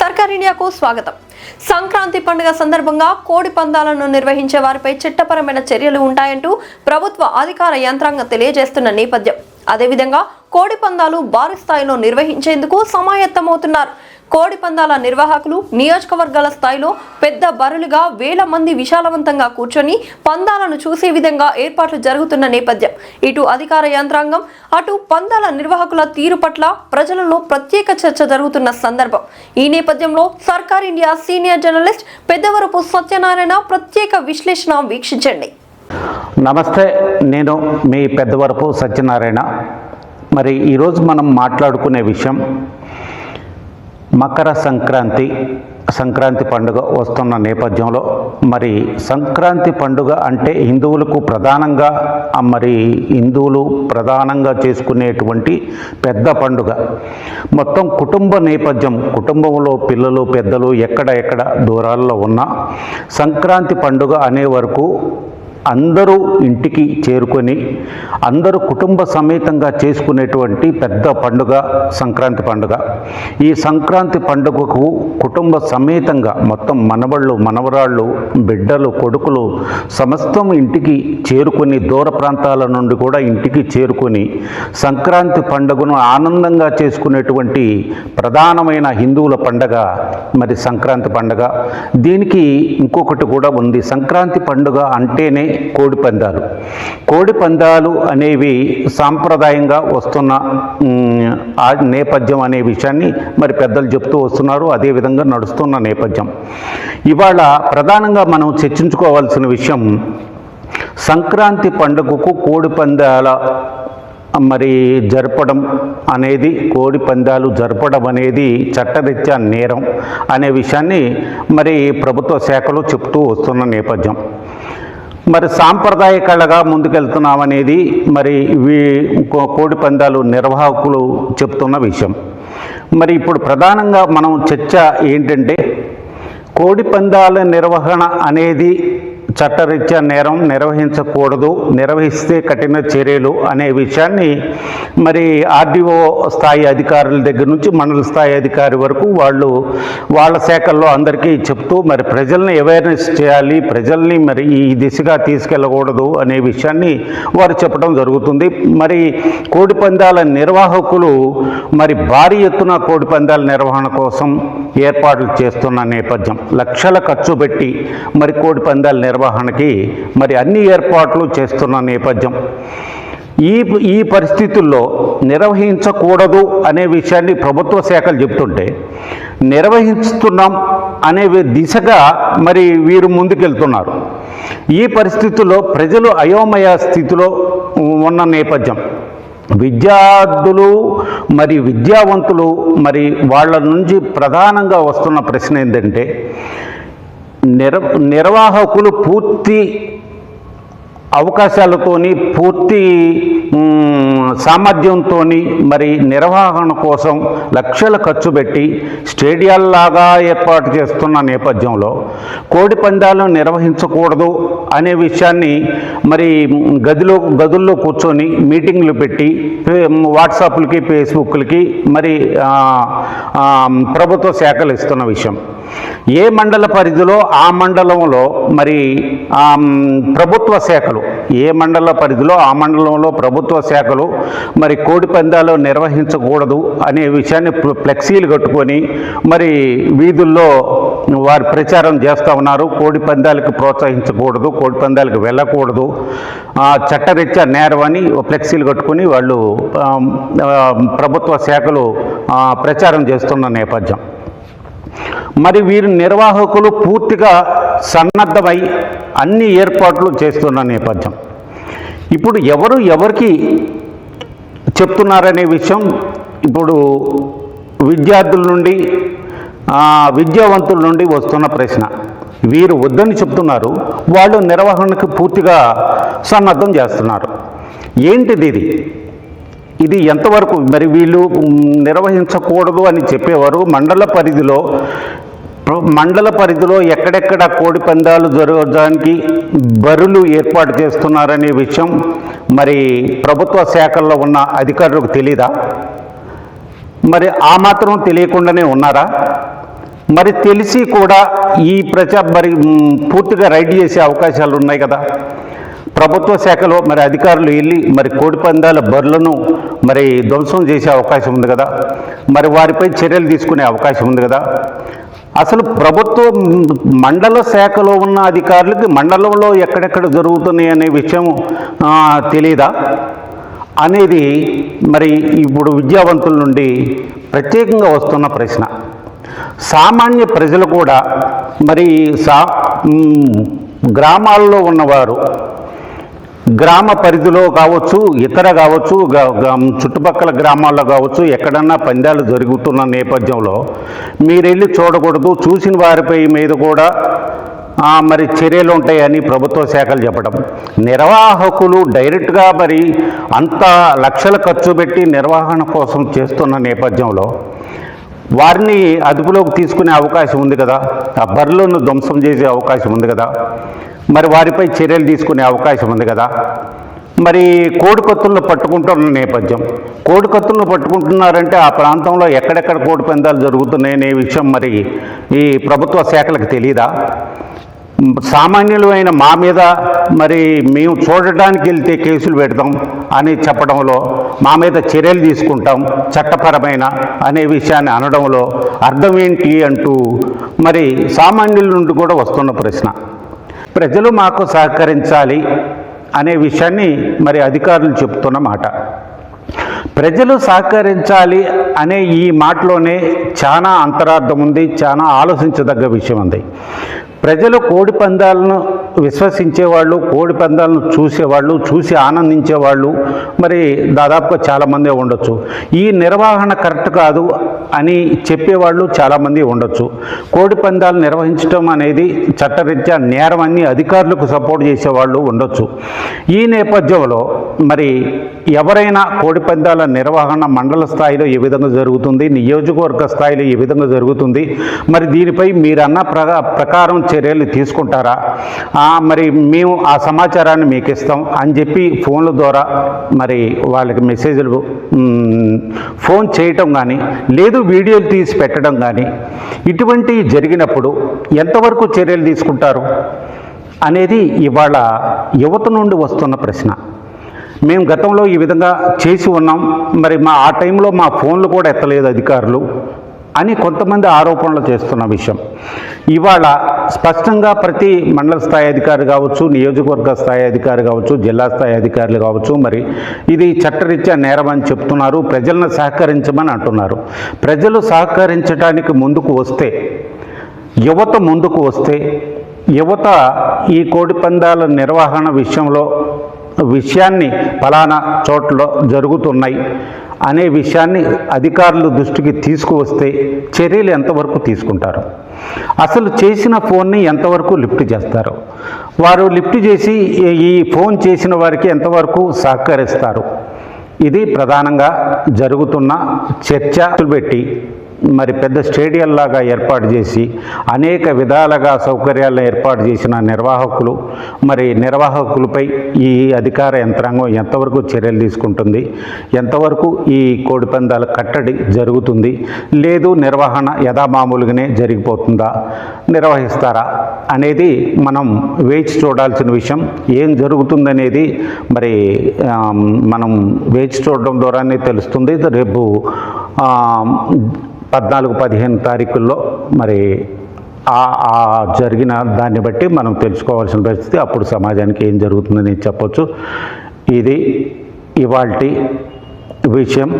సర్కార్ ఇండియాకు స్వాగతం. సంక్రాంతి పండుగ సందర్భంగా కోడి పందాలను నిర్వహించే వారిపై చట్టపరమైన చర్యలు ఉంటాయంటూ ప్రభుత్వ అధికార యంత్రాంగం తెలియజేస్తున్న నేపథ్యం. అదేవిధంగా కోడి పందాలు భారీ స్థాయిలో నిర్వహించేందుకు సమాయత్తమవుతున్నారు. కోడి పందాల నిర్వాహకులు నియోజకవర్గాల స్థాయిలో పెద్ద బరులుగా వేల మంది విశాలవంతంగా కూర్చొని పందాలను చూసే విధంగా ఏర్పాట్లు జరుగుతున్న నేపథ్యం. ఇటు అధికార యంత్రాంగం, అటు పందాల నిర్వాహకుల తీరు పట్ల ప్రజలలో ప్రత్యేక చర్చ జరుగుతున్న సందర్భం. ఈ నేపథ్యంలో సర్కార్ India senior journalist Peddavarapu Satyanarayana ప్రత్యేక విశ్లేషణ వీక్షించండి. నమస్తే, నేను మీ పెద్దవరపు సత్యనారాయణ. మరి ఈరోజు మనం మాట్లాడుకునే విషయం మకర సంక్రాంతి పండుగ వస్తున్న నేపథ్యంలో మరి సంక్రాంతి పండుగ అంటే హిందువులకు ప్రధానంగా చేసుకునేటువంటి పెద్ద పండుగ. మొత్తం కుటుంబ నేపథ్యం, కుటుంబంలో పిల్లలు పెద్దలు ఎక్కడ దూరాల్లో ఉన్నా సంక్రాంతి పండుగ అనే వరకు అందరూ ఇంటికి చేరుకొని అందరూ కుటుంబ సమేతంగా చేసుకునేటువంటి పెద్ద పండుగ సంక్రాంతి పండుగ. ఈ సంక్రాంతి పండుగకు కుటుంబ సమేతంగా మొత్తం మనవళ్ళు, మనవరాళ్ళు, బిడ్డలు, కొడుకులు సమస్తం ఇంటికి చేరుకొని దూర ప్రాంతాల నుండి కూడా ఇంటికి చేరుకొని సంక్రాంతి పండుగను ఆనందంగా చేసుకునేటువంటి ప్రధానమైన హిందువుల పండుగ మరి సంక్రాంతి పండుగ. దీనికి ఇంకొకటి కూడా ఉంది. సంక్రాంతి పండుగ అంటేనే కోడి పందాలు అనేవి సాంప్రదాయంగా వస్తున్న నేపథ్యం అనే విషయాన్ని మరి పెద్దలు చెప్తూ వస్తున్నారు. అదేవిధంగా నడుస్తున్న నేపథ్యం. ఇవాళ ప్రధానంగా మనం చర్చించుకోవాల్సిన విషయం సంక్రాంతి పండుగకు కోడి పందాల కోడి పందాలు జరపడం అనేది చట్టరీత్యా నేరం అనే విషయాన్ని మరి ప్రభుత్వ శాఖలు చెప్తూ వస్తున్న నేపథ్యం. మరి సాంప్రదాయ కళగా ముందుకెళ్తున్నామనేది మరి కోడి పందాలు నిర్వాహకులు చెప్తున్న విషయం. మరి ఇప్పుడు ప్రధానంగా మనం చర్చ ఏంటంటే కోడి పందాల నిర్వహణ అనేది చట్టరీత్యా నేరం, నిర్వహించకూడదు, నిర్వహిస్తే కఠిన చర్యలు అనే విషయాన్ని మరి ఆర్డీఓ స్థాయి అధికారుల దగ్గర నుంచి మండల స్థాయి అధికారి వరకు వాళ్ళ శాఖల్లో అందరికీ చెప్తూ మరి ప్రజల్ని అవేర్నెస్ చేయాలి, ప్రజల్ని మరి ఈ దిశగా తీసుకెళ్ళకూడదు అనే విషయాన్ని వారు చెప్పడం జరుగుతుంది. మరి కోడి పందాల నిర్వాహకులు మరి భారీ ఎత్తున కోడి పందాల నిర్వహణ కోసం ఏర్పాట్లు చేస్తున్న నేపథ్యం. లక్షల ఖర్చు పెట్టి మరి కోడి పందాల నిర్వహణకి మరి అన్ని ఏర్పాట్లు చేస్తున్న నేపథ్యం. ఈ పరిస్థితుల్లో నిర్వహించకూడదు అనే విషయాన్ని ప్రభుత్వ శాఖలు చెప్తుంటే నిర్వహిస్తున్నాం అనే దిశగా మరి వీరు ముందుకెళ్తున్నారు. ఈ పరిస్థితుల్లో ప్రజలు అయోమయ స్థితిలో ఉన్న నేపథ్యం. విద్యార్థులు మరి విద్యావంతులు మరి వాళ్ళ నుంచి ప్రధానంగా వస్తున్న ప్రశ్న ఏంటంటే నిర్వాహకులు పూర్తి అవకాశాలతోని, పూర్తి సామర్థ్యంతో మరి నిర్వహణ కోసం లక్షల ఖర్చు పెట్టి స్టేడియాల్లాగా ఏర్పాటు చేస్తున్న నేపథ్యంలో కోడి పందాలను నిర్వహించకూడదు అనే విషయాన్ని మరి గదుల్లో కూర్చొని మీటింగ్లు పెట్టి వాట్సాప్లకి, ఫేస్బుక్లకి మరి ప్రభుత్వ శాఖలు ఇస్తున్న విషయం. ఏ మండల పరిధిలో ఆ మండలంలో మరి ప్రభుత్వ శాఖలు, ఏ మండల పరిధిలో ఆ మండలంలో ప్రభుత్వ శాఖలు మరి కోడి పందాలు నిర్వహించకూడదు అనే విషయాన్ని ఫ్లెక్సీలు కట్టుకొని మరి వీధుల్లో వారు ప్రచారం చేస్తూ ఉన్నారు. కోడి పందాలకు ప్రోత్సహించకూడదు, కోడి పందాలకు వెళ్ళకూడదు, చట్టరీత్యా నేరం అని ఫ్లెక్సీలు కట్టుకొని వాళ్ళు ప్రభుత్వ శాఖలు ప్రచారం చేస్తున్న నేపథ్యం. మరి వీరి నిర్వాహకులు పూర్తిగా సన్నద్ధమై అన్ని ఏర్పాట్లు చేస్తున్న నేపథ్యం. ఇప్పుడు ఎవరికి చెప్తున్నారనే విషయం ఇప్పుడు విద్యార్థుల నుండి, విద్యావంతుల నుండి వస్తున్న ప్రశ్న. వీరు వద్దని చెప్తున్నారు, వాళ్ళు నిర్వహణకు పూర్తిగా సన్నద్ధం చేస్తున్నారు. ఏంటిది ఇది ఎంతవరకు? మరి వీళ్ళు నిర్వహించకూడదు అని చెప్పేవారు మండల పరిధిలో ఎక్కడెక్కడ కోడి పందాలు జరగడానికి బరులు ఏర్పాటు చేస్తున్నారనే విషయం మరి ప్రభుత్వ శాఖల్లో ఉన్న అధికారులకు తెలీదా? మరి ఆ మాత్రం తెలియకుండానే ఉన్నారా? మరి తెలిసి కూడా ఈ పూర్తిగా రైడ్ చేసే అవకాశాలు ఉన్నాయి కదా. ప్రభుత్వ శాఖలో మరి అధికారులు వెళ్ళి మరి కోడిపందాల బర్లను మరి ధ్వంసం చేసే అవకాశం ఉంది కదా, మరి వారిపై చర్యలు తీసుకునే అవకాశం ఉంది కదా. అసలు ప్రభుత్వ మండల శాఖలో ఉన్న అధికారులకి మండలంలో ఎక్కడెక్కడ జరుగుతున్నాయి అనే విషయం తెలీదా అనేది మరి ఇప్పుడు విద్యావంతుల నుండి ప్రత్యేకంగా వస్తున్న ప్రశ్న. సామాన్య ప్రజలు కూడా మరి గ్రామాల్లో ఉన్నవారు గ్రామ పరిధిలో కావచ్చు, ఇతర కావచ్చు, చుట్టుపక్కల గ్రామాల్లో కావచ్చు, ఎక్కడన్నా పందాలు జరుగుతున్న నేపథ్యంలో మీరెళ్ళి చూడకూడదు, చూసిన వారిపై మీద కూడా మరి చర్యలు ఉంటాయని ప్రభుత్వ శాఖలు చెప్పడం, నిర్వాహకులు డైరెక్ట్గా మరి అంత లక్షల ఖర్చు పెట్టి నిర్వహణ కోసం చేస్తున్న నేపథ్యంలో వారిని అదుపులోకి తీసుకునే అవకాశం ఉంది కదా, ఆ బర్రెలను ధ్వంసం చేసే అవకాశం ఉంది కదా, మరి వారిపై చర్యలు తీసుకునే అవకాశం ఉంది కదా. మరి కోడికత్తులను పట్టుకుంటున్న నేపథ్యం, కోడికత్తులను పట్టుకుంటున్నారంటే ఆ ప్రాంతంలో ఎక్కడెక్కడ కోడి పందాలు జరుగుతున్నాయనే విషయం మరి ఈ ప్రభుత్వ శాఖలకు తెలీదా? సామాన్యులు అయిన మా మీద మరి మేము చూడడానికి వెళ్తే కేసులు పెడతాం అని చెప్పడంలో, మా మీద చర్యలు తీసుకుంటాం చట్టపరమైన అనే విషయాన్ని అనడంలో అర్థం ఏంటి అంటూ మరి సామాన్యుల నుండి కూడా వస్తున్న ప్రశ్న. ప్రజలు మాకు సహకరించాలి అనే విషయాన్ని మరి అధికారులు చెప్తున్న మాట. ప్రజలు సహకరించాలి అనే ఈ మాటలోనే చాలా అంతరార్థం ఉంది, చాలా ఆలోచించదగ్గ విషయం ఉంది. ప్రజలు కోడి పందాలను విశ్వసించేవాళ్ళు, కోడి పందాలను చూసేవాళ్ళు, చూసి ఆనందించేవాళ్ళు మరి దాదాపుగా చాలామంది ఉండొచ్చు. ఈ నిర్వహణ కరెక్ట్ కాదు అని చెప్పేవాళ్ళు చాలామంది ఉండొచ్చు. కోడి పందాలు నిర్వహించడం అనేది చట్టరీత్యా నేరం అని అధికారులకు సపోర్ట్ చేసేవాళ్ళు ఉండొచ్చు. ఈ నేపథ్యంలో మరి ఎవరైనా కోడి పందాల నిర్వహణ మండల స్థాయిలో ఏ విధంగా జరుగుతుంది, నియోజకవర్గ స్థాయిలో ఏ విధంగా జరుగుతుంది, మరి దీనిపై మీరన్న ప్రకారం చర్యలు తీసుకుంటారా, మరి మేము ఆ సమాచారాన్ని మీకు ఇస్తాం అని చెప్పి ఫోన్ల ద్వారా మరి వాళ్ళకి మెసేజ్లు ఫోన్ చేయటం కానీ, లేదు వీడియోలు తీసి పెట్టడం కానీ, ఇటువంటివి జరిగినప్పుడు ఎంతవరకు చర్యలు తీసుకుంటారు అనేది ఇవాళ యువత నుండి వస్తున్న ప్రశ్న. మేము గతంలో ఈ విధంగా చేసి ఉన్నాం, మరి ఆ టైంలో మా ఫోన్లు కూడా ఎత్తలేదు అధికారులు అని కొంతమంది ఆరోపణలు చేస్తున్న విషయం. ఇవాళ స్పష్టంగా ప్రతి మండల స్థాయి అధికారి కావచ్చు, నియోజకవర్గ స్థాయి అధికారి కావచ్చు, జిల్లా స్థాయి అధికారులు కావచ్చు, మరి ఇది చట్టరీత్యా నేరం అని చెప్తున్నారు. ప్రజలను సహకరించమని అంటున్నారు. ప్రజలు సహకరించడానికి ముందుకు వస్తే, యువత ముందుకు వస్తే, యువత ఈ కోడి పందాల నిర్వహణ విషయాన్ని ఫలానా చోట్ల జరుగుతున్నాయి అనే విషయాన్ని అధికారుల దృష్టికి తీసుకువస్తే చర్యలు ఎంతవరకు తీసుకుంటారు, అసలు చేసిన ఫోన్ని ఎంతవరకు లిఫ్ట్ చేస్తారు, వారు లిఫ్ట్ చేసి ఈ ఫోన్ చేసిన వారికి ఎంతవరకు సహకరిస్తారు, ఇది ప్రధానంగా జరుగుతున్న చర్చలు పెట్టి మరి పెద్ద స్టేడియంలాగా ఏర్పాటు చేసి అనేక విధాలుగా సౌకర్యాలను ఏర్పాటు చేసిన నిర్వాహకులపై ఈ అధికార యంత్రాంగం ఎంతవరకు చర్యలు తీసుకుంటుంది, ఎంతవరకు ఈ కోడి పందాల కట్టడి జరుగుతుంది, లేదు నిర్వహణ యథామామూలుగానే జరిగిపోతుందా, నిర్వహిస్తారా అనేది మనం వేచి చూడాల్సిన విషయం. ఏం జరుగుతుందనేది మరి మనం వేచి చూడడం ద్వారానే తెలుస్తుంది. రేపు 14-15 తారీఖుల్లో మరి జరిగిన దాన్ని బట్టి మనం తెలుసుకోవాల్సిన పరిస్థితి. అప్పుడు సమాజానికి ఏం జరుగుతుందని చెప్పొచ్చు. ఇది ఇవాల్టి విషయం.